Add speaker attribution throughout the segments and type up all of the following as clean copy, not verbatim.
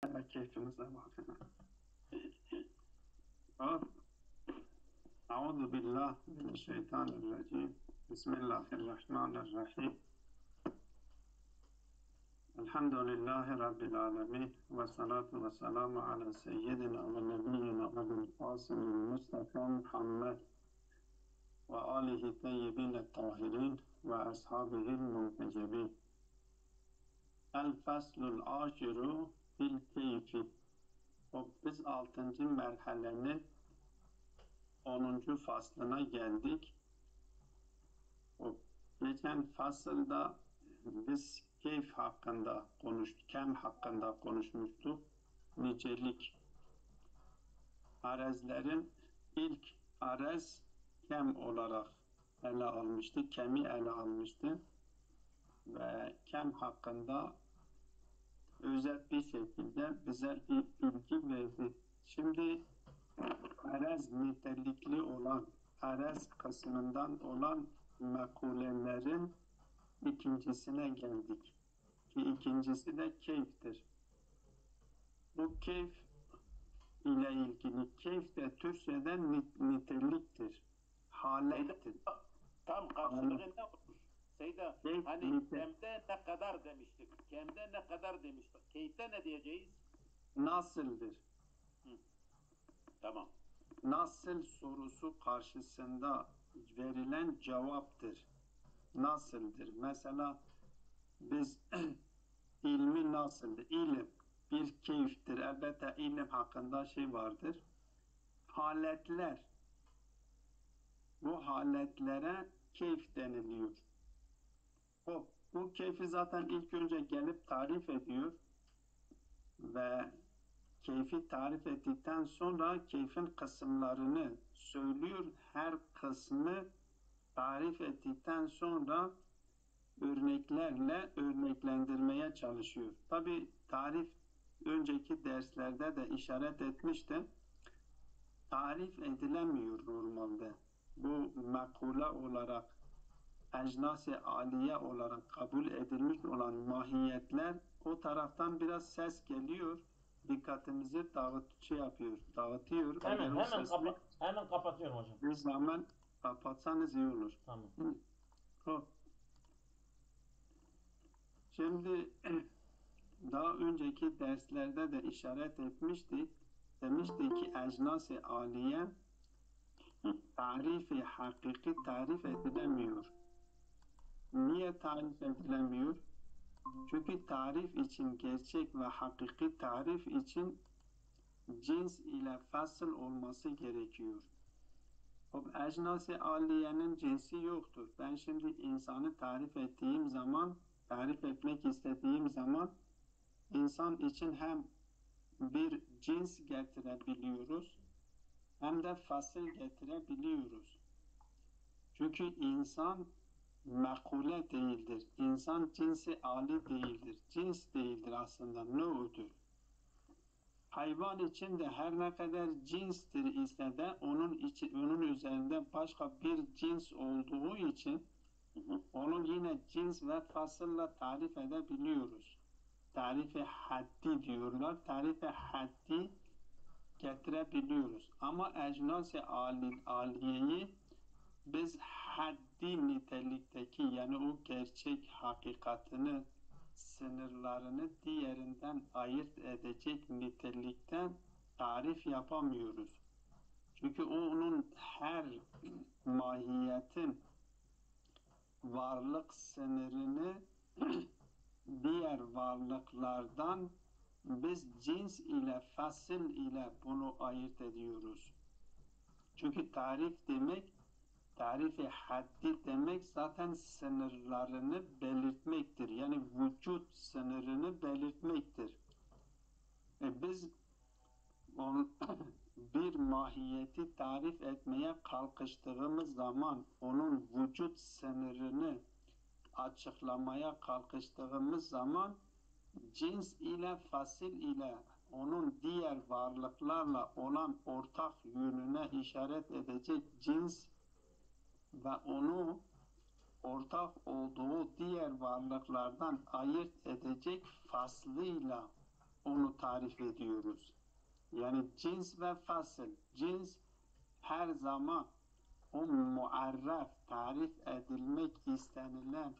Speaker 1: keyfinize bakın. Hop. Euzu billah mineşşeytanirracim. Bismillahirrahmanirrahim. Elhamdülillahi Rabbil alemin. Ve salatu ve selamu ala seyyidina ve nebiyyina Ebul Kasım'ın Mustafa Muhammed ve alihi teyyibine tahirin ve ashabihil muntecebin. El feslul aşiru fil keyfi. Biz 6. merhalenin 10. faslına geldik. Geçen fasılda biz keyf hakkında konuştuk, kem hakkında konuşmuştuk. Nicelik. Arezlerin ilk arez kem olarak ele almıştı, kemi ele almıştı. Ve kem hakkında özet bir şekilde bize bir bilgi verdi. Şimdi arez nitelikli olan, arez kısmından olan mekulelerin ikincisine geldik. Ki ikincisi de keyiftir. Bu keyif ile ilgili, keyif de Türkçe'den niteliktir. Halettir.
Speaker 2: Tam karşılığı ne olur? Seyda,
Speaker 1: Keyif,
Speaker 2: hani kemde ne kadar demiştik? Kemde ne kadar demiştik? Keyifte ne diyeceğiz?
Speaker 1: nasıldır?
Speaker 2: Tamam.
Speaker 1: Nasıl sorusu karşısında verilen cevaptır. Nasıldır? Mesela biz ilmi nasıldır? İlim bir keyiftir. Elbette ilim hakkında şey vardır. Haletler, bu haletlere keyif deniliyor. Bu keyfi zaten ilk önce gelip tarif ediyor ve keyfi tarif ettikten sonra keyfin kısımlarını söylüyor. Her kısmı tarif ettikten sonra örneklerle örneklendirmeye çalışıyor. Tabi tarif önceki derslerde de işaret etmiştim. Tarif edilemiyor normalde. Bu makule olarak, ecnas-ı aliye olarak kabul edilmiş olan mahiyetler o taraftan biraz ses geliyor. Dikkatimizi dağıtıyor. Eğer o sesli
Speaker 3: Hemen kapatıyorum hocam.
Speaker 1: bir zaman kapatsanız iyi olur.
Speaker 3: Tamam.
Speaker 1: Şimdi daha önceki derslerde de işaret etmiştik. Demiştik ki ecnas-ı aliye tarifi hakiki tarif edilemiyor. Niye tarif edilemiyor? Çünkü tarif için, gerçek ve hakiki tarif için cins ile fasıl olması gerekiyor. O ecnas-ı aliyenin cinsi yoktur. Ben şimdi insanı tarif ettiğim zaman, tarif etmek istediğim zaman insan için hem bir cins getirebiliyoruz hem de fasıl getirebiliyoruz. Çünkü insan makule değildir. İnsan cinsi âli değildir. Cins değildir aslında. Nev'udur. Hayvan için de her ne kadar cinstir ise de onun üzerinde başka bir cins olduğu için onu yine cins ve fasılla tarif edebiliyoruz. Tarifi haddi diyorlar. Tarifi haddi getirebiliyoruz. Ama ecnas-ı aliyeyi biz haddi nitelikteki yani o gerçek hakikatini, sınırlarını diğerinden ayırt edecek nitelikten tarif yapamıyoruz. Çünkü onun her mahiyetin varlık sınırını diğer varlıklardan biz cins ile, fasıl ile bunu ayırt ediyoruz. Çünkü tarif demek, tarifi haddi demek zaten sınırlarını belirtmektir. Yani vücut sınırını belirtmektir. Biz bir mahiyeti tarif etmeye kalkıştığımız zaman onun vücut sınırını açıklamaya kalkıştığımız zaman cins ile fasil ile onun diğer varlıklarla olan ortak yönüne işaret edecek cins ve onu ortak olduğu diğer varlıklardan ayırt edecek faslıyla onu tarif ediyoruz. Yani cins ve fasıl. Cins her zaman o muarraf, tarif edilmek istenilen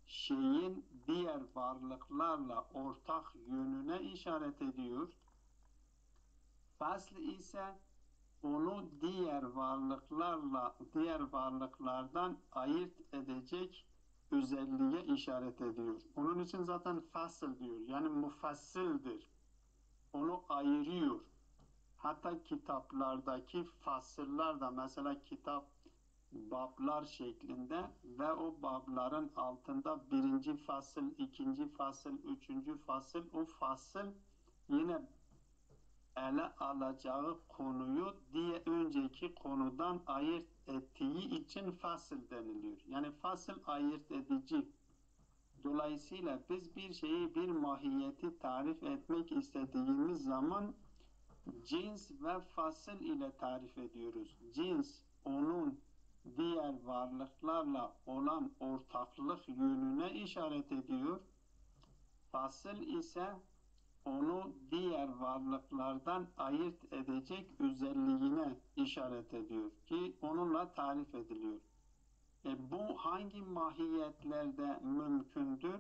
Speaker 1: şeyin diğer varlıklarla ortak yönüne işaret ediyor. Fasl ise onu diğer varlıklardan ayırt edecek özelliğe işaret ediyor. Onun için zaten fasıl diyor. Yani mufassıldır. Onu ayırıyor. Hatta kitaplardaki fasıllar da mesela kitap bablar şeklinde ve o babların altında birinci fasıl, ikinci fasıl, üçüncü fasıl, o fasıl yine ele alacağı konuyu diye önceki konudan ayırt ettiği için fasıl deniliyor. Yani fasıl ayırt edici. Dolayısıyla biz bir şeyi, bir mahiyeti tarif etmek istediğimiz zaman cins ve fasıl ile tarif ediyoruz. Cins onun diğer varlıklarla olan ortaklık yönüne işaret ediyor. Fasıl ise onu diğer varlıklardan ayırt edecek özelliğine işaret ediyor ki onunla tarif ediliyor. Bu hangi mahiyetlerde mümkündür?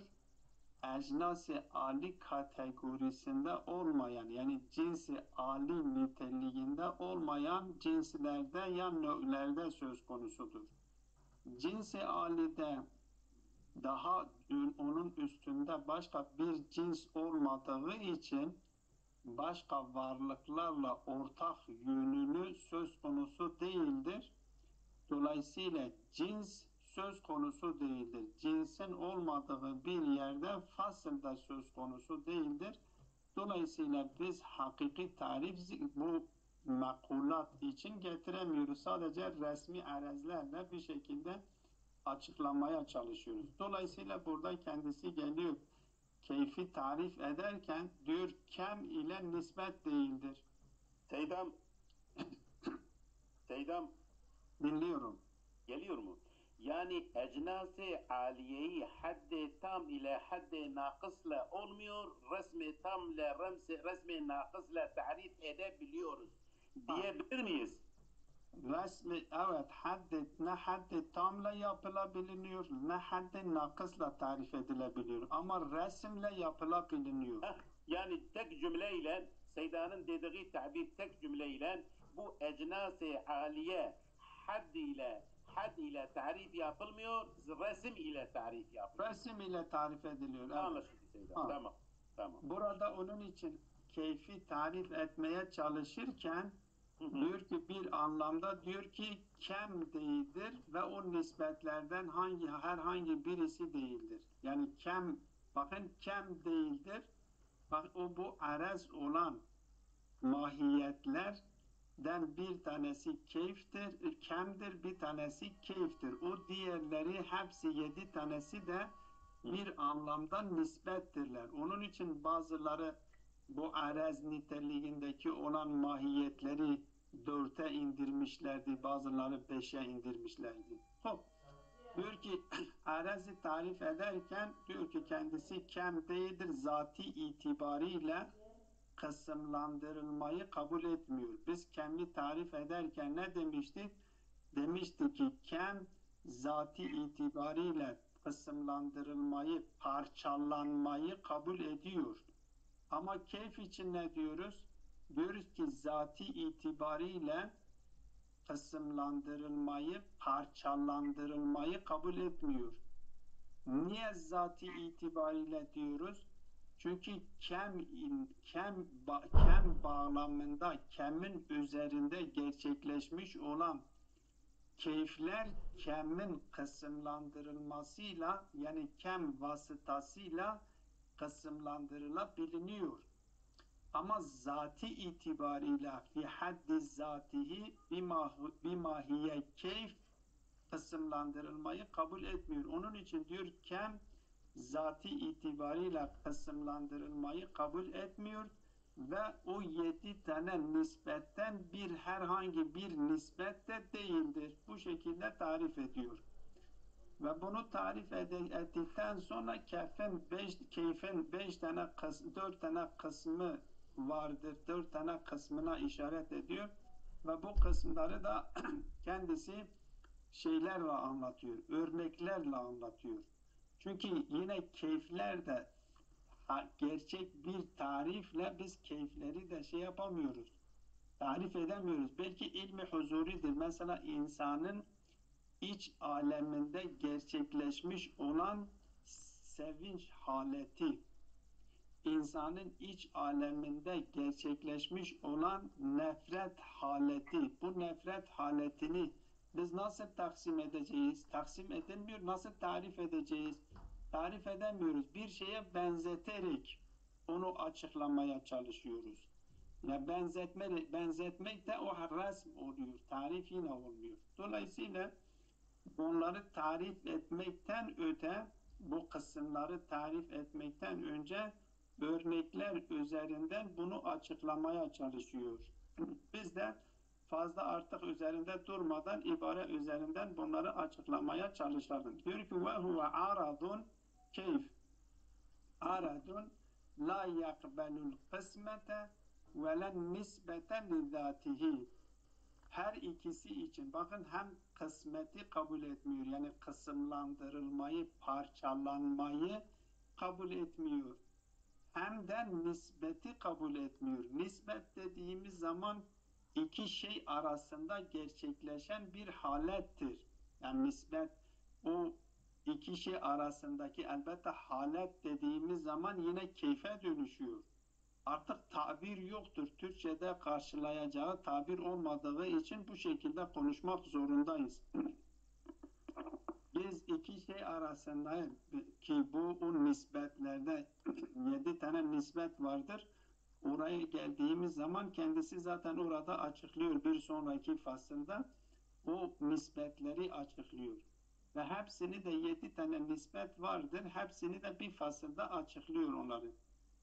Speaker 1: Ecnas-ı âli kategorisinde olmayan yani cinsi âli niteliğinde olmayan cinslerde ya nö'lerde söz konusudur. Cinsi âlide daha onun üstünde başka bir cins olmadığı için başka varlıklarla ortak yönünü söz konusu değildir. Dolayısıyla cins söz konusu değildir. Cinsin olmadığı bir yerde fasıl da söz konusu değildir. Dolayısıyla biz hakiki tarif bu makulat için getiremiyoruz. Sadece resmi arezlerle bir şekilde açıklamaya çalışıyoruz. Dolayısıyla burada kendisi geliyor. Keyfi tarif ederken diyor kem ile nispet değildir.
Speaker 2: Seydam, Seydam
Speaker 1: Dinliyorum.
Speaker 2: geliyor mu? Yani ecnası aliyeyi haddi tam ile haddi nakısla olmuyor, resmi tam ile resmi nakısla tarif edebiliyoruz. Diyebilir miyiz?
Speaker 1: Resmi evet ne haddi tamla yapılabiliyor ne haddi nakısla tarif edilebiliyor ama resimle yapılabiliyor.
Speaker 2: Yani tek cümleyle Seyda'nın dediği tabir tek cümleyle bu ecnası aliye had ile tarif yapılmıyor, resim ile tarif yapılıyor.
Speaker 1: Resim ile tarif ediliyor. Evet.
Speaker 2: Anlaşıldı Seyda.
Speaker 1: Ha.
Speaker 2: Tamam. Tamam.
Speaker 1: Burada onun için keyfi tarif etmeye çalışırken diyor ki bir anlamda diyor ki kem değildir ve o nispetlerden herhangi birisi değildir. Yani kem bakın kem değildir. Bak o bu arez olan mahiyetlerden bir tanesi keyiftir, kemdir, bir tanesi keyiftir. O diğerleri hepsi 7 tanesi de bir anlamda nispettirler. Onun için bazıları bu arez niteliğindeki olan mahiyetleri 4'e indirmişlerdi, bazıları 5'e indirmişlerdi. Hop. Diyor ki arezi tarif ederken diyor ki kendisi kem değildir, zati itibariyle kısımlandırılmayı kabul etmiyor. Biz kemi tarif ederken ne demiştik? Demiştik ki kem zati itibariyle kısımlandırılmayı, parçalanmayı kabul ediyor. Ama keyf için ne diyoruz? Diyoruz ki zati itibariyle kısımlandırılmayı, parçalandırılmayı kabul etmiyor. Niye zati itibariyle diyoruz? Çünkü kem bağlamında kemin üzerinde gerçekleşmiş olan keyifler kemin kısımlandırılmasıyla yani kem vasıtasıyla kısımlandırılabiliyor. Ama zati itibariyle fi haddi zatihi bimahiye keyf kısımlandırılmayı kabul etmiyor. Onun için diyor kem zati itibariyle kısımlandırılmayı kabul etmiyor ve o 7 tane nispetten herhangi bir nispet de değildir. Bu şekilde tarif ediyor. Ve bunu tarif ettikten sonra keyfin 5 tane 4 tane kısmı vardır. 4 tane kısmına işaret ediyor. Ve bu kısımları da kendisi şeylerle anlatıyor. Örneklerle anlatıyor. Çünkü yine keyifler de gerçek bir tarifle biz keyifleri de şey yapamıyoruz. Tarif edemiyoruz. Belki ilmi huzuridir. Mesela insanın iç aleminde gerçekleşmiş olan sevinç haleti, insanın iç aleminde gerçekleşmiş olan nefret haleti, bu nefret haletini biz nasıl taksim edeceğiz? Taksim edilmiyor. Nasıl tarif edeceğiz? Tarif edemiyoruz. Bir şeye benzeterek onu açıklamaya çalışıyoruz. Ya benzetmek de o resm oluyor. Tarif yine olmuyor. Dolayısıyla bunları tarif etmekten öte, bu kısımları tarif etmekten önce örnekler üzerinden bunu açıklamaya çalışıyor. Biz de fazla artık üzerinde durmadan ibare üzerinden bunları açıklamaya çalışalım. Diyor ki ve huve aradun keyf. Aradun la yakbelul kısmete ve len nisbete lizatihi. Her ikisi için bakın hem kısmeti kabul etmiyor. Yani kısımlandırılmayı, parçalanmayı kabul etmiyor. Hem de nispeti kabul etmiyor. Nispet dediğimiz zaman iki şey arasında gerçekleşen bir halettir. Yani nispet o iki şey arasındaki elbette halet dediğimiz zaman yine keyfe dönüşüyor. Artık tabir yoktur. Türkçe'de karşılayacağı tabir olmadığı için bu şekilde konuşmak zorundayız. Biz iki şey arasında ki bu o nisbetlerde 7 tane nisbet vardır. Oraya geldiğimiz zaman kendisi zaten orada açıklıyor bir sonraki fasılda o nispetleri açıklıyor. Ve hepsini de 7 tane nispet vardır. Hepsini de bir fasılda açıklıyor onları.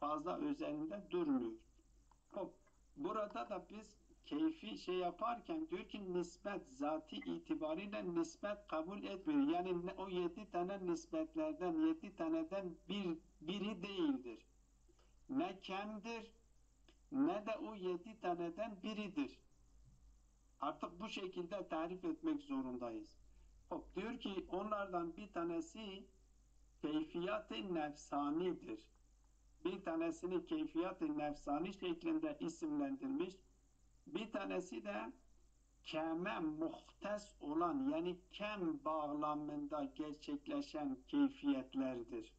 Speaker 1: Fazla üzerinde durmuyor. Burada da biz keyfi şey yaparken diyor ki nispet zati itibariyle nispet kabul etmiyor. Yani o 7 tane nispetlerden 7 taneden biri değildir. Ne kemdir ne de o 7 taneden biridir. Artık bu şekilde tarif etmek zorundayız. Diyor ki onlardan bir tanesi keyfiyat-ı nefsanidir. Bir tanesini keyfiyat-ı nefsani şeklinde isimlendirmiş. Bir tanesi de keme muhtes olan yani kem bağlamında gerçekleşen keyfiyetlerdir.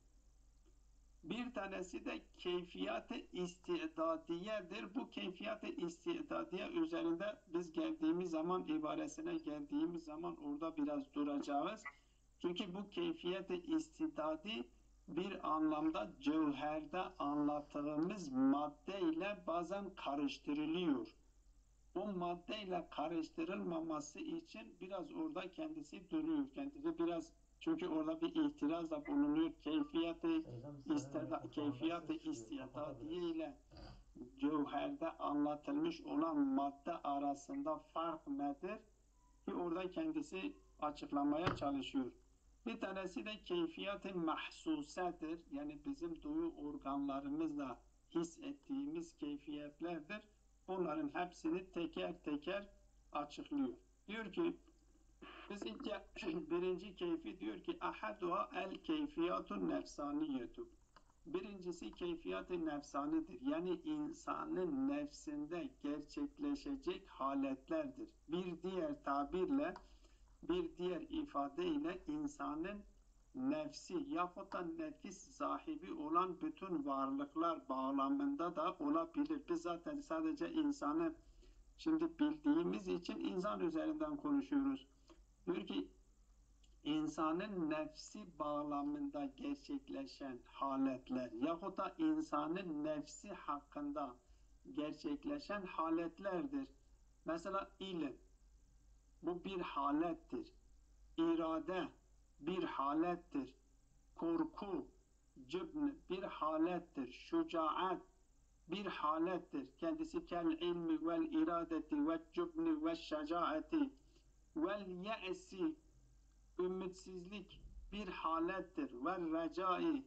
Speaker 1: Bir tanesi de keyfiyat-ı istidadiyedir. Bu keyfiyat-ı istidadiye üzerinde biz geldiğimiz zaman, ibaresine geldiğimiz zaman orada biraz duracağız. Çünkü bu keyfiyat-ı istidadi bir anlamda cevherde anlattığımız maddeyle bazen karıştırılıyor. O maddeyle karıştırılmaması için biraz orada kendisi duruyor. Kendisi biraz çünkü orada bir itirazla bulunuyor. Keyfiyat-ı istidadiye ile cevherde anlatılmış olan madde arasında fark nedir? Ki orada kendisi açıklamaya çalışıyor. Bir tanesi de keyfiyat-ı mahsusedir. Yani bizim duyu organlarımızla his ettiğimiz keyfiyetlerdir. Bunların hepsini teker teker açıklıyor. Diyor ki birinci keyfi diyor ki ahaduha el keyfiyatun nefsaniyetu. Birincisi keyfiyat-ı nefsanidir. Yani insanın nefsinde gerçekleşecek haletlerdir. Bir diğer tabirle, bir diğer ifadeyle insanın nefsi yahut da nefis sahibi olan bütün varlıklar bağlamında da olabilir. Biz zaten sadece insanı şimdi bildiğimiz için insan üzerinden konuşuyoruz. Diyor ki insanın nefsi bağlamında gerçekleşen haletler yahut da insanın nefsi hakkında gerçekleşen haletlerdir. Mesela ilim, bu bir halettir. İrade bir halettir. Korku, cübn bir halettir. Şucaat bir halettir. Kendisi kel ilmi vel iradeti ve cübni ve şecaati vel ye'si ümitsizlik bir halettir. Ve recai,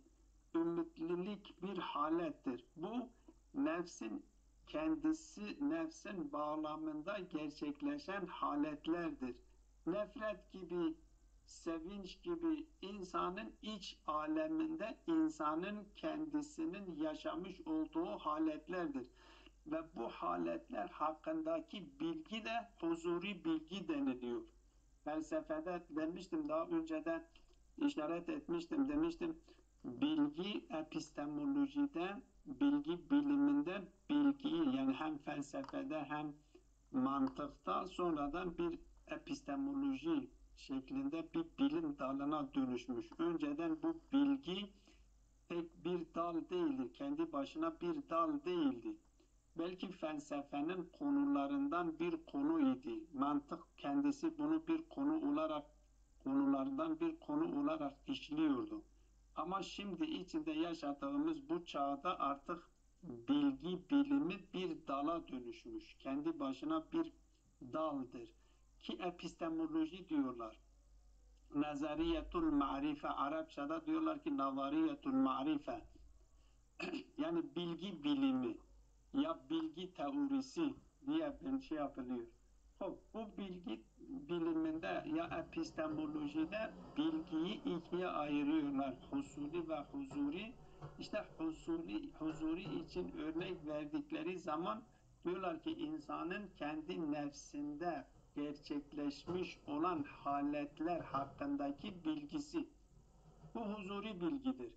Speaker 1: ümitlilik bir halettir. Bu nefsin kendisi, nefsin bağlamında gerçekleşen haletlerdir. Nefret gibi, sevinç gibi insanın iç aleminde insanın kendisinin yaşamış olduğu haletlerdir. Ve bu haletler hakkındaki bilgi de huzuri bilgi deniliyor. Felsefede demiştim, daha önceden işaret etmiştim, demiştim bilgi epistemolojide, bilgi biliminde bilgiyi, yani hem felsefede hem mantıkta sonradan bir epistemoloji şeklinde bir bilim dalına dönüşmüş. Önceden bu bilgi tek bir dal değildi, kendi başına bir dal değildi. Belki felsefenin konularından bir konuydu. Mantık kendisi bunu bir konu olarak, konulardan bir konu olarak işliyordu. Ama şimdi içinde yaşadığımız bu çağda artık bilgi bilimi bir dala dönüşmüş. Kendi başına bir daldır. Ki epistemoloji diyorlar. Nazariyetul marife, Arapçada diyorlar ki nazariyetul marife. Yani bilgi bilimi ya bilgi teorisi diye bir şey yapılıyor. Bu bilgi biliminde ya epistemolojide bilgiyi ikiye ayırıyorlar. Husuli ve huzuri. İşte huzuri için örnek verdikleri zaman diyorlar ki insanın kendi nefsinde gerçekleşmiş olan haletler hakkındaki bilgisi. Bu huzuri bilgidir.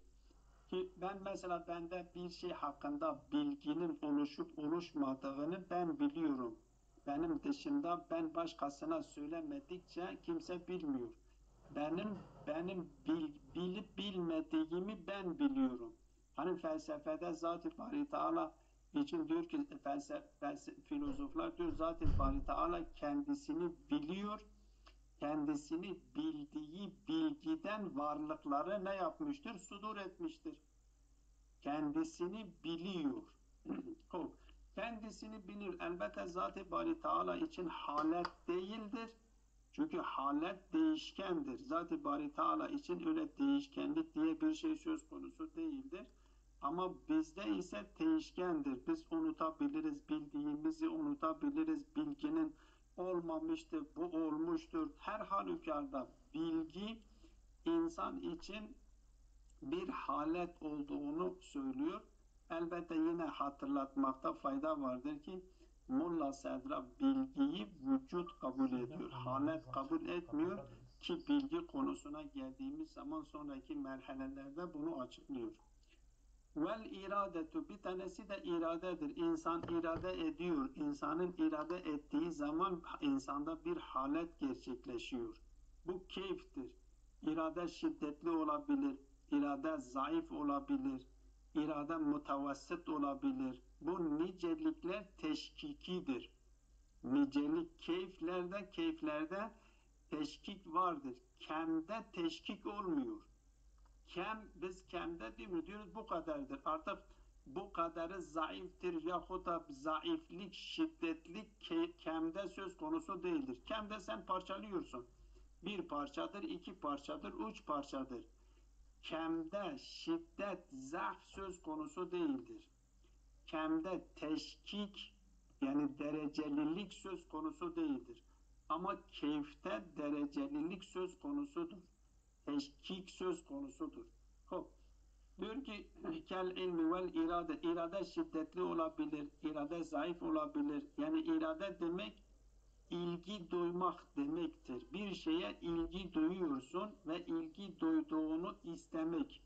Speaker 1: Ki ben mesela bende bir şey hakkında bilginin oluşup oluşmadığını ben biliyorum. Benim dışında ben başkasına söylemedikçe kimse bilmiyor. Benim bilip bilmediğimi ben biliyorum. Hani felsefede Zat-ı Bari Teala için diyor ki filozoflar diyor Zat-ı Bari Teala kendisini biliyor, kendisini bildiği bilgiden varlıkları ne yapmıştır? Sudur etmiştir. Kendisini biliyor. Kendisini bilir. Elbette Zat-ı Bari Teala için halet değildir. Çünkü halet değişkendir. Zat-ı Bari Teala için öyle değişkenlik diye bir şey söz konusu değildir. Ama bizde ise değişkendir. Biz unutabiliriz, bildiğimizi unutabiliriz. Bilginin olmamıştır, bu olmuştur. Her halükarda bilgi insan için bir halet olduğunu söylüyor. Elbette yine hatırlatmakta fayda vardır ki Mulla Sedra bilgiyi vücut kabul ediyor. Halet kabul etmiyor ki bilgi konusuna geldiğimiz zaman sonraki merhalelerde bunu açıklıyor. Vel iradetu, bir tanesi de iradedir. İnsan irade ediyor. İnsanın irade ettiği zaman insanda bir halet gerçekleşiyor. Bu keyiftir. İrade şiddetli olabilir, irade zayıf olabilir, irade mutavassit olabilir. Bu nicelikler teşkikidir. Nicelik keyiflerde teşkik vardır. Kemde teşkik olmuyor. Biz kemde değil mi diyoruz, bu kadardır. Artık bu kadarı zayıftır yahut da zayıflık, şiddetlik kemde söz konusu değildir. Kemde sen parçalıyorsun. Bir parçadır, iki parçadır, üç parçadır. Kemde şiddet, zayıf söz konusu değildir. Kemde teşkik, yani derecelilik söz konusu değildir. Ama keyifte derecelilik söz konusudur. Teşkik söz konusudur. Hop. Diyor ki kel ilmi vel irade. İrade şiddetli olabilir, irade zayıf olabilir. Yani irade demek ilgi duymak demektir. Bir şeye ilgi duyuyorsun ve ilgi duyduğunu istemek.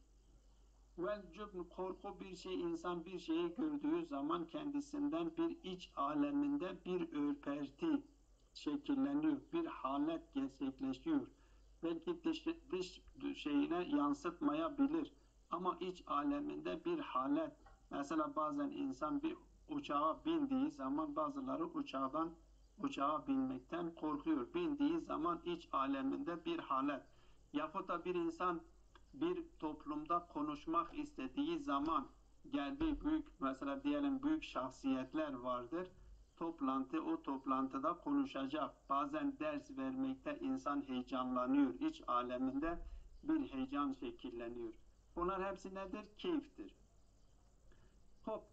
Speaker 1: Vel cübn, korku, bir şey, insan bir şeyi gördüğü zaman kendisinden bir iç aleminde bir ürperti şekilleniyor. Bir halet gerçekleşiyor. Belki dış şeyine yansıtmayabilir. Ama iç aleminde bir halet. Mesela bazen insan bir uçağa bindiği zaman bazıları uçağa binmekten korkuyor. Bindiği zaman iç aleminde bir halet. Yahut da bir insan bir toplumda konuşmak istediği zaman geldiği büyük, mesela diyelim büyük şahsiyetler vardır. O toplantıda konuşacak. Bazen ders vermekte insan heyecanlanıyor. İç aleminde bir heyecan şekilleniyor. Bunlar hepsi nedir? Keyiftir. Hop,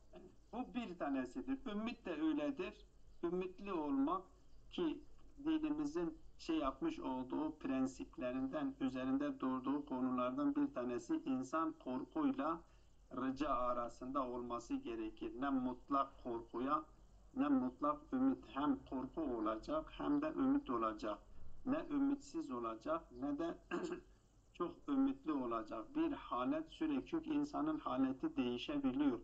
Speaker 1: bu bir tanesidir. Ümit de öyledir. Ümitli olmak ki dinimizin yapmış olduğu prensiplerinden, üzerinde durduğu konulardan bir tanesi insan korkuyla rıca arasında olması gerekir. Ne mutlak korkuya ne mutlak ümit. Hem korku olacak hem de ümit olacak. Ne ümitsiz olacak ne de çok ümitli olacak. Bir halet sürekli, çünkü insanın haleti değişebiliyor.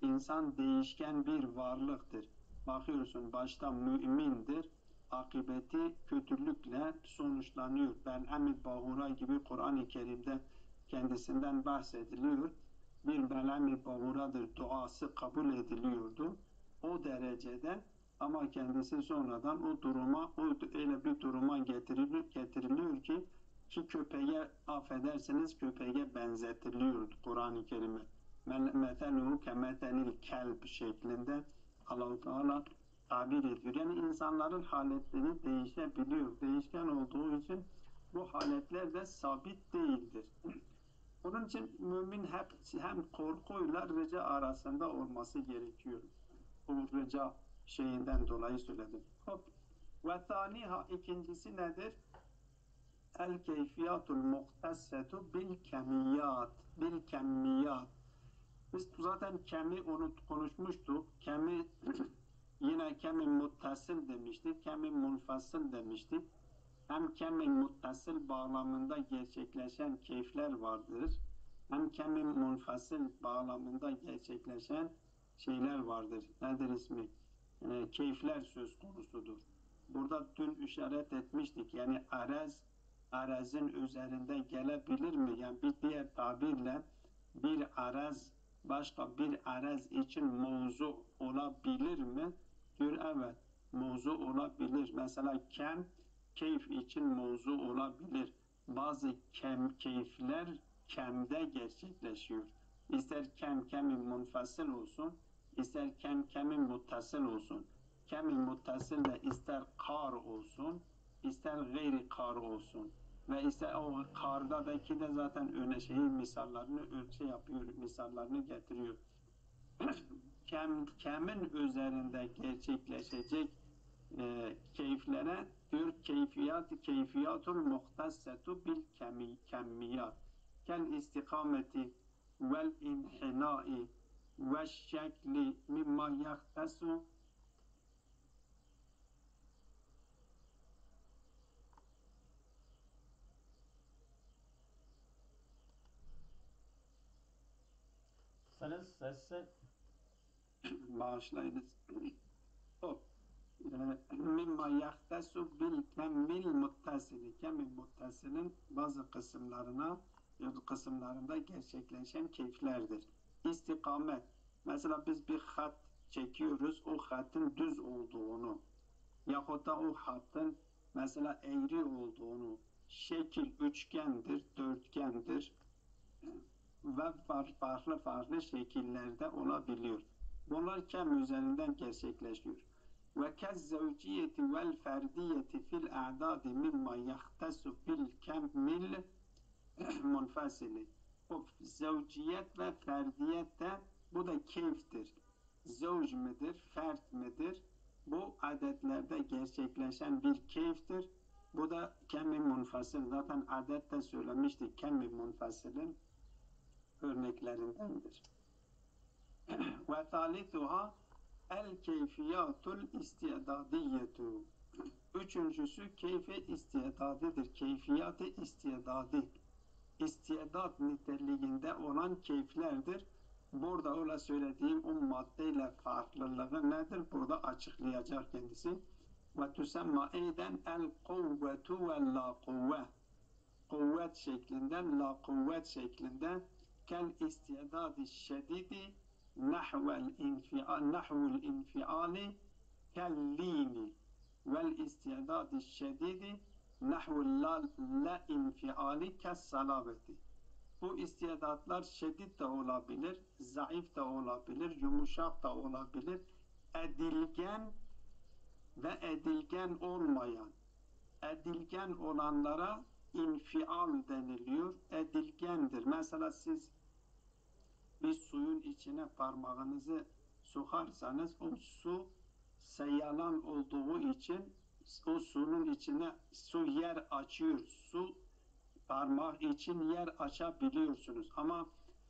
Speaker 1: İnsan değişken bir varlıktır. Bakıyorsun başta mümindir, akıbeti kötülükle sonuçlanıyor. Bel'am-i Bahura gibi Kur'an-ı Kerim'de kendisinden bahsediliyor. Bir Bel'am-i Bahura'dır, duası kabul ediliyordu. O derecede, ama kendisi sonradan o duruma, öyle bir duruma getiriliyor ki köpeğe, affedersiniz, köpeğe benzetiliyordu Kur'an-ı Kerim'e. Meteluhu kemetelil kelb şeklinde Allah-u Teala tabir ediyor. Yani insanların haletleri değişebiliyor. Değişken olduğu için bu haletler de sabit değildir. Onun için mümin hep hem korkuyla rıca arasında olması gerekiyor. Bu rıca şeyinden dolayı söyledim. Hop. Ve taniha, ikincisi nedir? El keyfiyatul muhtassetu bil kemiyat. Bil kemiyat. Biz zaten kemi onu konuşmuştuk. Kemi yine kemi muttasıl demiştik. Kemi munfasıl demiştik. Hem kemi muttasıl bağlamında gerçekleşen keyifler vardır. Hem kemi munfasıl bağlamında gerçekleşen şeyler vardır. Nedir ismi? Keyifler söz konusudur. Burada dün işaret etmiştik. Yani arezin üzerinde gelebilir mi? Yani bir diğer tabirle bir arez başka bir arez için mevzu olabilir mi? Diyor evet, mevzu olabilir. Mesela keyif için mevzu olabilir. Bazı keyifler kemde gerçekleşiyor. İster kemi munfasıl olsun, ister kemi muttasıl olsun. Kemi muttasıl da ister kar olsun, ister gayri kar olsun. Ve işte o kardadaki de zaten misallarını yapıyor, misallarını getiriyor. Kemin üzerinde gerçekleşecek keyiflere diyor keyfiyatul muhtassetu bil kemmiyat kel istikameti vel inhinai ve şekli mimma yaktasu.
Speaker 3: Sesi
Speaker 1: Bağışlayınız. O mimma yaktasu bil kemmil muttasili. Kemmil muttasilin bazı kısımlarında gerçekleşen keyiflerdir. İstikamet. Mesela biz bir hat çekiyoruz, o hatın düz olduğunu yahut da o hattın mesela eğri olduğunu, şekil üçgendir, dörtgendir ve farklı şekillerde olabiliyor. Bunlar kem üzerinden gerçekleşiyor. Ve kezzevciyeti vel ferdiyeti fil a'dadi mimma yahtasu bil kemmil munfasili. O zevciyet ve ferdiyet de bu da keyiftir. Zevc midir, fert midir? Bu adetlerde gerçekleşen bir keyiftir. Bu da kemmi munfasıl. Zaten adette söylemiştik, kemmi munfasılın örneklerindendir. Ve talithuha el keyfiyatul istidadiyetu. Üçüncüsü keyfi istidadidir. Keyfiyat-ı istidadi. İstidat niteliğinde olan keyiflerdir. Burada öyle söylediğim o maddeyle farklılığı nedir? Burada açıklayacak kendisi. Ve tüsemma eyden el kuvvetu ve la kuvve. Kuvvet şeklinde, la kuvvet şeklinde kel istidadi şedidi nahvel infiali kel lini vel istidadi şedidi nahvel la infiali kes salaveti. Bu istidatlar şiddet de olabilir, zayıf da olabilir, yumuşak da olabilir, edilgen ve edilgen olmayan. Edilgen olanlara infial deniliyor. Edilgendir. Mesela siz bir suyun içine parmağınızı sokarsanız o su seyalan olduğu için o suyun içine su yer açıyor. Su parmak için yer açabiliyorsunuz. Ama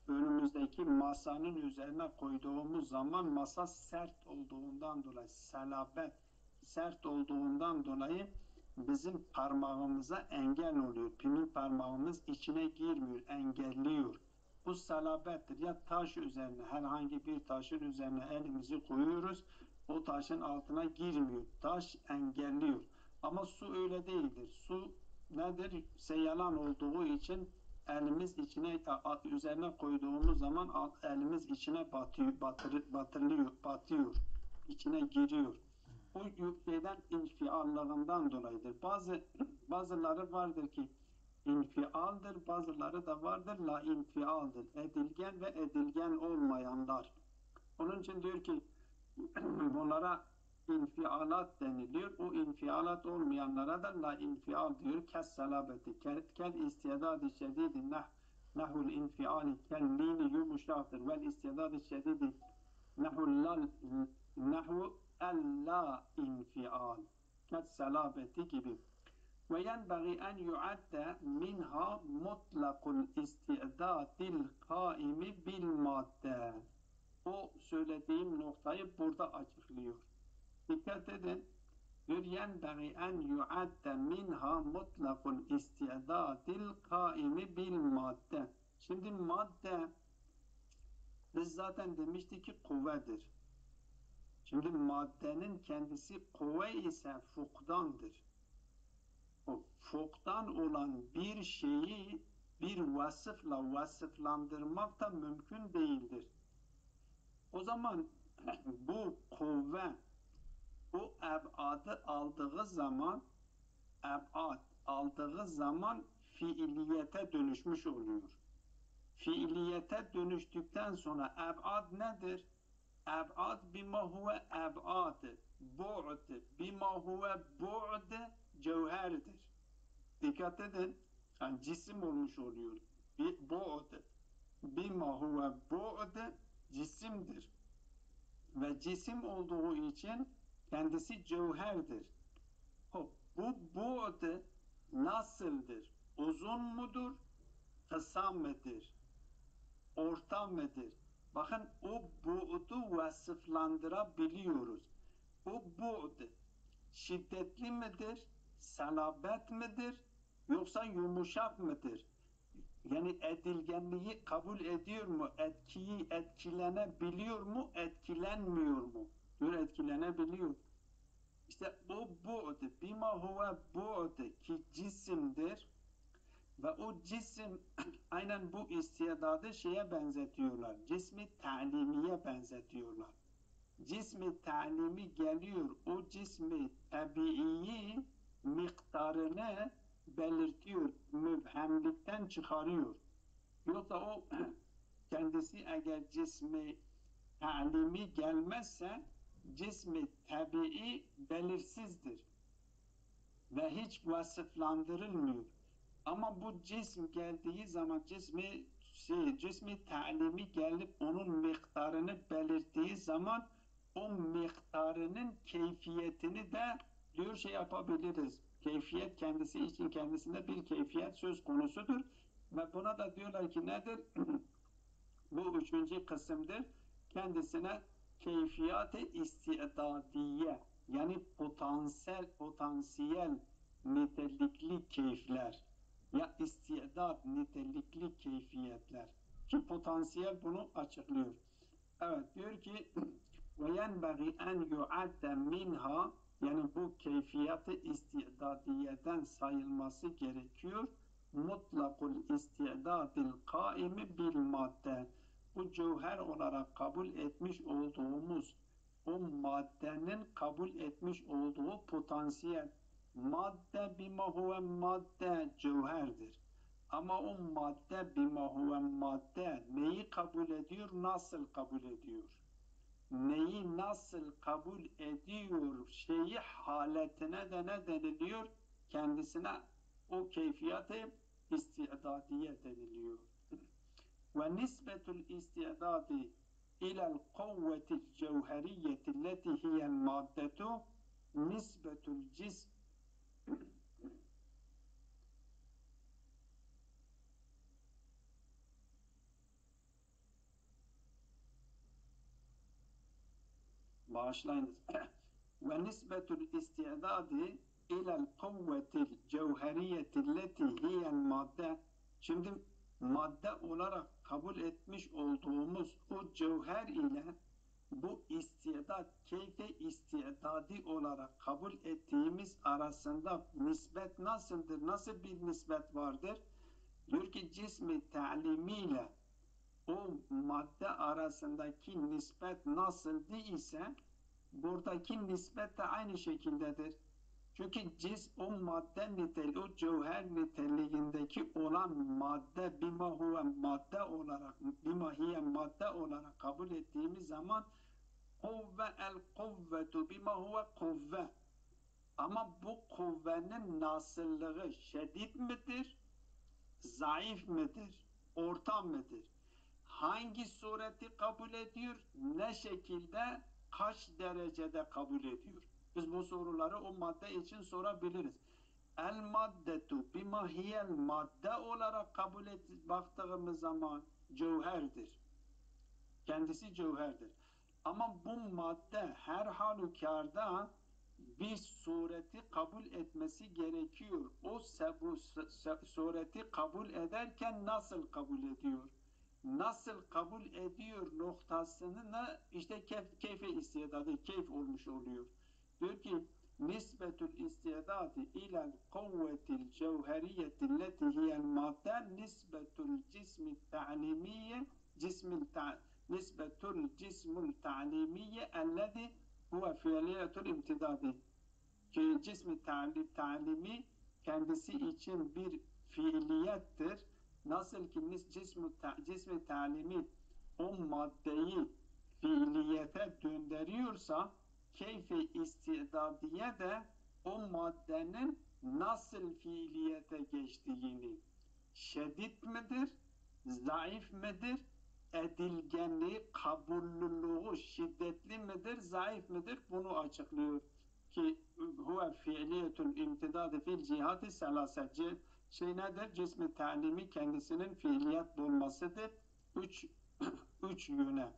Speaker 1: önümüzdeki masanın üzerine koyduğumuz zaman masa sert olduğundan dolayı, selabet sert olduğundan dolayı bizim parmağımıza engel oluyor. Bizim parmağımız içine girmiyor, engelliyor. Bu salabettir. Ya taş üzerine, herhangi bir taşın üzerine elimizi koyuyoruz, o taşın altına girmiyor. Taş engelliyor. Ama su öyle değildir. Su nedir? Seyalan olduğu için elimiz içine üzerine koyduğumuz zaman elimiz içine batıyor, içine giriyor. Bu şeyden infiallığından dolayıdır. Bazıları vardır ki infialdır, bazıları da vardır la infialdır. Edilgen ve edilgen olmayanlar. Onun için diyor ki bunlara infialat deniliyor. O infialat olmayanlara da la infial diyor. Kes salabeti. Kel istidad-ı şedidi nehul infiali kellini yumuşaktır. Vel istidad-ı şedidi nehu la infial. Kes salabeti gibi. Ve yenbagi en yuadde minha mutlakul istidadil kaimi bil madde. O söylediğim noktayı burada açıklıyor. Dikkat edin. ينبغي أن يعد منها مطلق الاستعداد القائم بالmadde. Şimdi madde biz zaten demiştik ki kuvvedir. Şimdi maddenin kendisi kuvve ise fukdandır. O fukdan olan bir şeyi bir vasıfla vasıflandırmak da mümkün değildir. O zaman bu kuvve bu ebad aldığı zaman fiiliyete dönüşmüş oluyor. Fiiliyete dönüştükten sonra ebad nedir? Ebad bima huve ebad, bu'd bima huve bu'd cevherdir. Dikkat edin, yani cisim olmuş oluyor. Bu'd bima huve bu'd cisimdir. Ve cisim olduğu için kendisi cevherdir. Bu bu'd nasıldır? Uzun mudur? Kısa mıdır? Orta mıdır? Bakın o bu'du vasıflandırabiliyoruz. Bu bu'd şiddetli midir? Salabet midir? Yoksa yumuşak mıdır? Yani edilgenliği kabul ediyor mu? Etkiyi etkilenebiliyor mu? Etkilenmiyor mu? Diyor etkilenebiliyor. İşte o bu'd, bima huve bu'd ki cisimdir ve o cisim aynen bu istidadı şeye benzetiyorlar. Cismi ta'limiye benzetiyorlar. Cismi ta'limi geliyor, o cismi tabiiyi miktarını belirtiyor, mübhemlikten çıkarıyor. Yoksa o kendisi eğer cismi ta'limi gelmezse cismi tabii belirsizdir ve hiç vasıflandırılmıyor. Ama bu cisim geldiği zaman cismi ta'limi gelip onun miktarını belirttiği zaman o miktarının keyfiyetini de diyor şey yapabiliriz. Keyfiyet kendisi için kendisinde bir keyfiyet söz konusudur. Ve buna da diyorlar ki nedir? Bu üçüncü kısımdır. Kendisine keyfiyat-ı istidadiye yani potansiyel nitelikli keyifler ya istidat nitelikli keyfiyetler ki potansiyel bunu açıklıyor. Evet diyor ki ve yenbagi en yuadde minha yani bu keyfiyat-ı istidadiyeden sayılması gerekiyor. Mutlakul istidadil kaimi bil madde. Bu cevher olarak kabul etmiş olduğumuz o maddenin kabul etmiş olduğu potansiyel madde bima huve madde cevherdir. Ama o madde bima huve madde neyi kabul ediyor, nasıl kabul ediyor? Neyi nasıl kabul ediyor şeyi haletine de ne deniliyor? Kendisine o keyfiyat-ı istidadiye deniliyor. Ve nisbetul istidadi ila'l kuvvetil cevheriyeti leti hiyel maddetu nisbetul cism bağışlayınız. Ve nisbetul istidadi ila'l kuvvetil cevheriyeti leti hiyel madde. Şimdi madde olarak kabul etmiş olduğumuz o cevher ile bu istidat, keyfe istidadi olarak kabul ettiğimiz arasında nispet nasıldır? Nasıl bir nispet vardır? Diyor ki cismi ta'limiyle o madde arasındaki nispet nasıl değilse buradaki nispet de aynı şekildedir. Çünkü o madde niteliği, o cevher niteliğindeki olan madde bimahiye madde olarak kabul ettiğimiz zaman kuvve kuvvetu bima huve kuvve. Ama bu kuvvenin nasıllığı şedid midir, zayıf midir, orta mıdır? Hangi sureti kabul ediyor, ne şekilde, kaç derecede kabul ediyor? Biz bu soruları o madde için sorabiliriz. El maddetu bimahiyel madde olarak kabul baktığımız zaman cevherdir. Kendisi cevherdir. Ama bu madde her halükarda bir sureti kabul etmesi gerekiyor. O sureti kabul ederken nasıl kabul ediyor? Nasıl kabul ediyor noktasını işte keyfe istidadı, keyf olmuş oluyor. Diyor ki nisbetül istidadi ila'l kuvvetil cevheriyeti leti hiyel madde nisbetül cismi ta'limiye nisbetul cismul ta'limiye ellezi huve fiiliyetul imtidadi. Ki cismi ta'limi kendisi için bir fiiliyettir. Nasıl ki cismi ta'limi o maddeyi fiiliyete döndürüyorsa keyfe istidadiye de o maddenin nasıl fiiliyete geçtiğini, şedid midir, zayıf midir, edilgenliği, kabullülüğü şiddetli midir, zayıf midir bunu açıklıyor. Ki huve fiiliyetul imtidadi fil cihati selasece şey nedir? Cismi ta'limi kendisinin fiiliyet bulmasıdır. Üç yöne.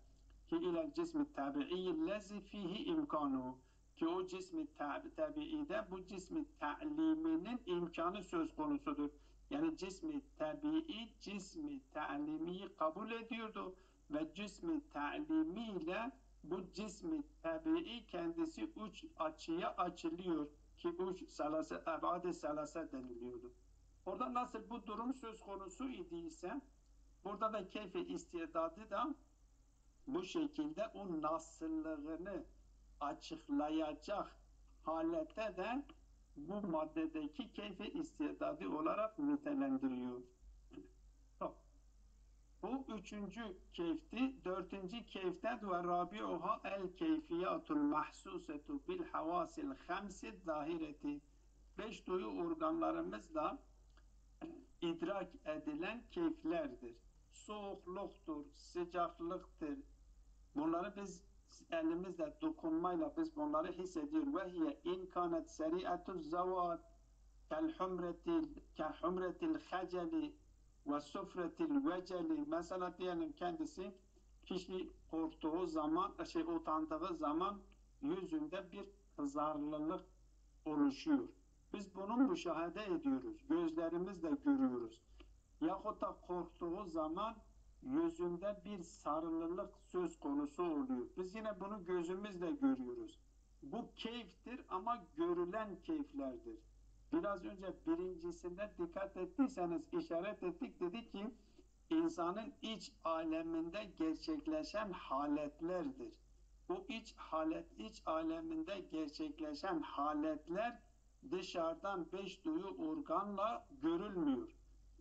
Speaker 1: Ki ilel cismi tabi'i lezi fihi imkanu. Ki o cismi tabi'ide bu cismi ta'liminin imkanı söz konusudur. Yani cismi tabi'i cismi ta'limiyi kabul ediyordu ve cismi ta'limiyle bu cismi tabi'i kendisi üç açıya açılıyor ki üç salase, ebad-ı salase deniliyordu. Orada nasıl bu durum söz konusu idiyse burada da keyfe istidadı da bu şekilde o nasıllığını açıklayacak halette de bu maddedeki keyfe istidadı olarak nitelendiriyor. Bu üçüncü keyfti. Dördüncü keyfte ve rabi'uha el keyfiyatul mahsusetu bil havasil hamsi zahireti. Beş duyu organlarımızla idrak edilen keyiflerdir. Soğukluktur, sıcaklıktır. Bunları biz elimizle dokunmayla biz bunları hissediyoruz. Ve hiye in kanet seri'atul zavat kel humretil haceli ve sufretil veceli. Mesela diyelim kendisi kişi korktuğu zaman, utandığı zaman yüzünde bir kızarlılık oluşuyor. Biz bunu müşahede ediyoruz. Gözlerimizle görüyoruz. Yahut da korktuğu zaman yüzünde bir sarılılık söz konusu oluyor. Biz yine bunu gözümüzle görüyoruz. Bu keyiftir ama görülen keyiflerdir. Biraz önce birincisinde dikkat ettiyseniz işaret ettik, dedi ki insanın iç aleminde gerçekleşen haletlerdir. Bu iç aleminde gerçekleşen haletler dışarıdan beş duyu organla görülmüyor.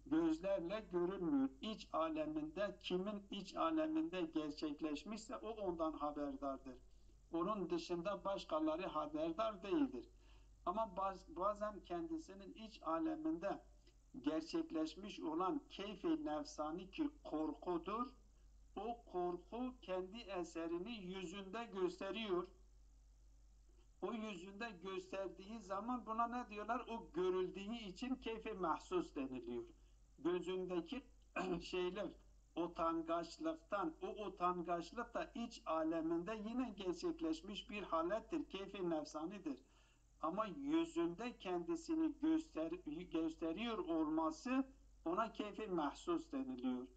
Speaker 1: Gözlerle görülmüyor. İç aleminde, kimin iç aleminde gerçekleşmişse o ondan haberdardır. Onun dışında başkaları haberdar değildir. Ama bazen kendisinin iç aleminde gerçekleşmiş olan keyfi nefsani ki korkudur, o korku kendi eserini yüzünde gösteriyor. O yüzünde gösterdiği zaman buna ne diyorlar? O görüldüğü için keyfi mahsus deniliyor. Gözündeki şeyler utangaçlıktan, o utangaçlık da iç aleminde yine gerçekleşmiş bir halettir, keyfi nefsanidir. Ama yüzünde kendisini gösteriyor olması ona keyfi mahsus deniliyor.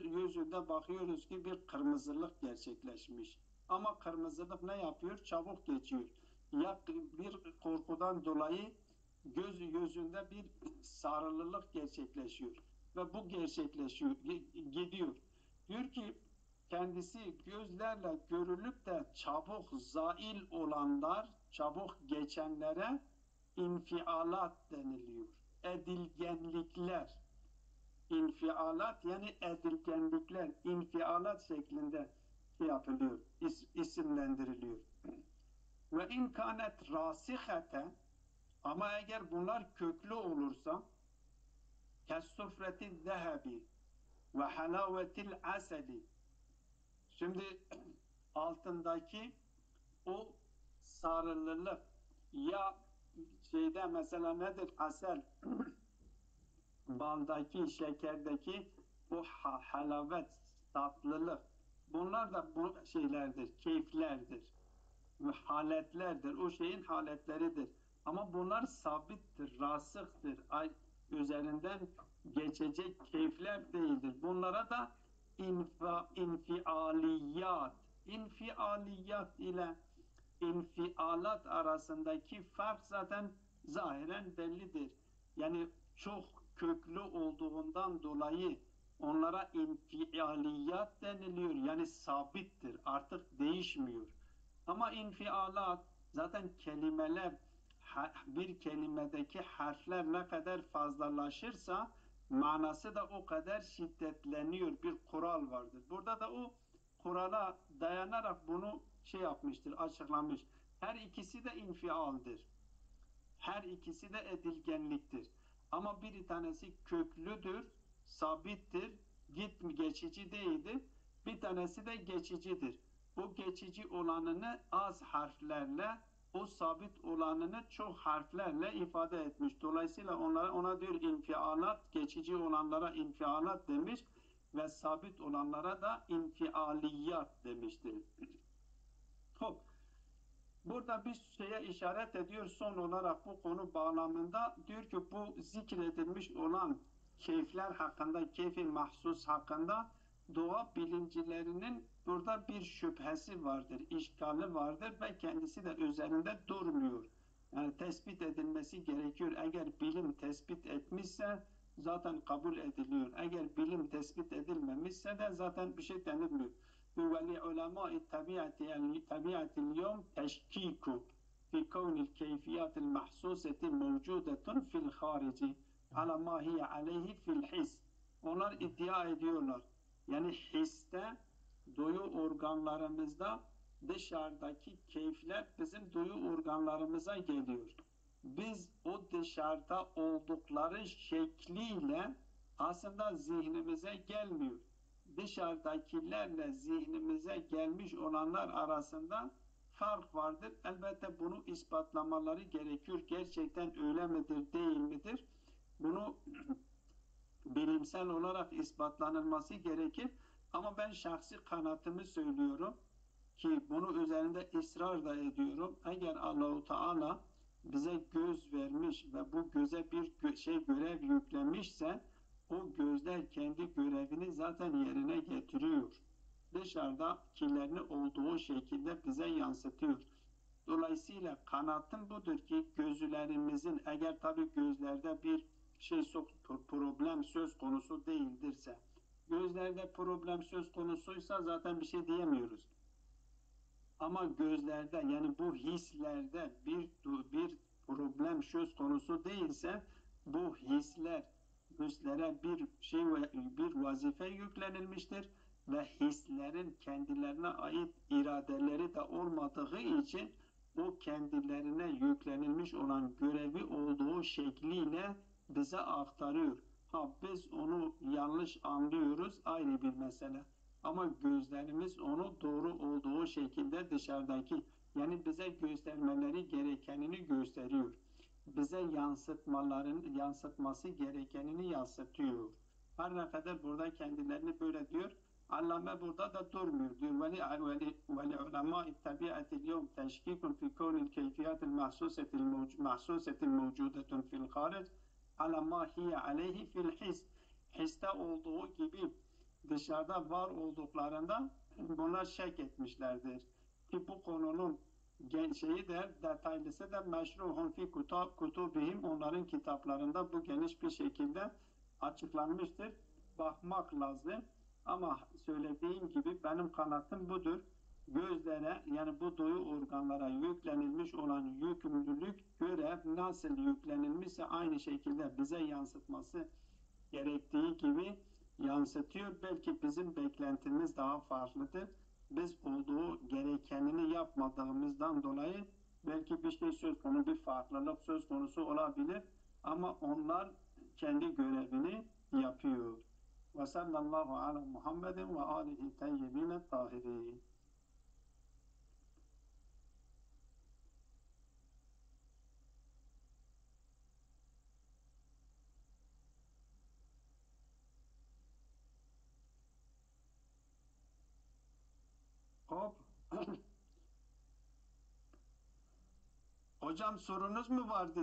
Speaker 1: Yüzünde bakıyoruz ki bir kırmızılık gerçekleşmiş. Ama kırmızılık ne yapıyor? Çabuk geçiyor. Ya bir korkudan dolayı yüzünde bir sarılılık gerçekleşiyor. Ve bu gerçekleşiyor, gidiyor. Diyor ki kendisi gözlerle görülüp de çabuk zail olanlar, çabuk geçenlere infialat deniliyor. Edilgenlikler. İnfialat yani edilgenlikler, infialat şeklinde şey yapılıyor, isimlendiriliyor. Ve in kanet rasihete, ama eğer bunlar köklü olursa kessufreti zehebi ve halavetil aseli, şimdi altındaki o sarılılık ya şeyde mesela nedir? Asel baldaki, şekerdeki o halavet, tatlılık. Bunlar da bu şeylerdir, keyiflerdir, haletlerdir. O şeyin haletleridir. Ama bunlar sabittir, rasıktır. Üzerinden geçecek keyifler değildir. Bunlara da infialiyat. İnfialiyat ile infialat arasındaki fark zaten zahiren bellidir. Yani çok köklü olduğundan dolayı onlara infialiyat deniliyor. Yani sabittir, artık değişmiyor. Ama infialat zaten kelimeler, bir kelimedeki harfler ne kadar fazlalaşırsa manası da o kadar şiddetleniyor. Bir kural vardır. Burada da o kurala dayanarak bunu şey yapmıştır, açıklamış. Her ikisi de infialdir. Her ikisi de edilgenliktir. Ama bir tanesi köklüdür, sabittir, geçici değildir. Bir tanesi de geçicidir. O geçici olanını az harflerle, o sabit olanını çok harflerle ifade etmiş. Dolayısıyla ona diyor infialat, geçici olanlara infialat demiş ve sabit olanlara da infialiyat demiştir. Hop. Burada bir şeye işaret ediyor son olarak bu konu bağlamında. Diyor ki bu zikredilmiş olan keyifler hakkında, keyfi mahsus hakkında doğa bilimcilerinin burada bir şüphesi vardır, işgali vardır ve kendisi de üzerinde durmuyor. Yani tespit edilmesi gerekiyor. Eğer bilim tespit etmişse zaten kabul ediliyor. Eğer bilim tespit edilmemişse de zaten bir şey denilmiyor. ولعلماء طبيعة اليوم تشكيك في كون الكيفيات المحسوسة موجودة في الخارج على ما هي عليه في الحس. Onlar iddia ediyorlar. Yani histe, duyu organlarımızda dışarıdaki keyifler bizim duyu organlarımıza geliyor. Biz o dışarıda oldukları şekliyle aslında zihnimize gelmiyor. Dışarıdakilerle zihnimize gelmiş olanlar arasında fark vardır. Elbette bunu ispatlamaları gerekiyor. Gerçekten öyle midir, değil midir? Bunu bilimsel olarak ispatlanılması gerekir. Ama ben şahsi kanaatımı söylüyorum ki bunu üzerinde ısrar da ediyorum. Eğer Allahu Teala bize göz vermiş ve bu göze bir görev yüklemişse o gözler kendi görevini zaten yerine getiriyor. Dışarıdakilerini olduğu şekilde bize yansıtıyor. Dolayısıyla kanaatim budur ki gözlerimizin eğer tabii gözlerde bir problem söz konusu değildirse, gözlerde problem söz konusuysa zaten bir şey diyemiyoruz. Ama gözlerde yani bu hislerde bir problem söz konusu değilse bu hislere bir vazife yüklenilmiştir ve hislerin kendilerine ait iradeleri de olmadığı için o kendilerine yüklenilmiş olan görevi olduğu şekliyle bize aktarıyor. Ha biz onu yanlış anlıyoruz ayrı bir mesele. Ama gözlerimiz onu doğru olduğu şekilde dışarıdaki yani bize göstermeleri gerekenini gösteriyor. Bize yansıtması gerekenini yansıtıyor. Her ne kadar burada kendilerini böyle diyor. Allame burada da durmuyor diyor. Veli ulema tabiatil yevm teşkikun fi kevnil keyfiyatil mahsusetil mevcudetun fil haric ala ma hiye aleyhi fil his. Histe olduğu gibi dışarıda var olduklarından bunlar şek etmişlerdir. Ki bu konunun şeyi de detaylısı da meşruhun fi kutubihim onların kitaplarında bu geniş bir şekilde açıklanmıştır. Bakmak lazım. Ama söylediğim gibi benim kanaatim budur. Gözlere yani bu duyu organlara yüklenilmiş olan yükümlülük görev nasıl yüklenilmişse aynı şekilde bize yansıtması gerektiği gibi yansıtıyor. Belki bizim beklentimiz daha farklıdır. Biz olduğu gerekenini yapmadığımızdan dolayı belki bir şey söz konusu, bir farklılık söz konusu olabilir. Ama onlar kendi görevini yapıyor. Ve sallallahu ala Muhammedin ve alihi teyyibine tahirin. Hop. Hocam sorunuz mu vardı?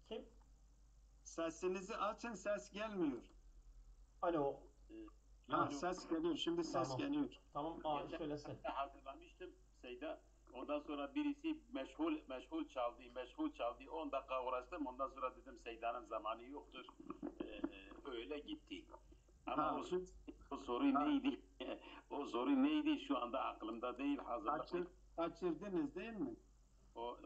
Speaker 3: Kim?
Speaker 1: Sesinizi açın, ses gelmiyor.
Speaker 3: Alo.
Speaker 1: Ha,
Speaker 2: Alo.
Speaker 1: ses geliyor, şimdi ses
Speaker 3: Tamam.
Speaker 1: geliyor.
Speaker 3: Tamam. Söylesin.
Speaker 2: Hazırlamıştım Seyda. Ondan sonra birisi meşgul çaldı. 10 dakika uğraştım. Ondan sonra dedim Seyda'nın zamanı yoktur. Öyle gitti. Ama
Speaker 1: Ha,
Speaker 2: o soru
Speaker 1: Ha.
Speaker 2: neydi? O soru neydi? Şu anda aklımda değil.
Speaker 1: kaçırdınız değil mi?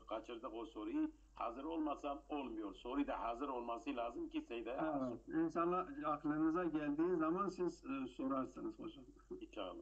Speaker 2: Kaçırdık o soruyu. Hazır olmasam olmuyor. Soru da hazır olması lazım ki Seyda'ya
Speaker 1: Evet. İnşallah aklınıza geldiği zaman siz sorarsınız hocam.
Speaker 2: inşallah.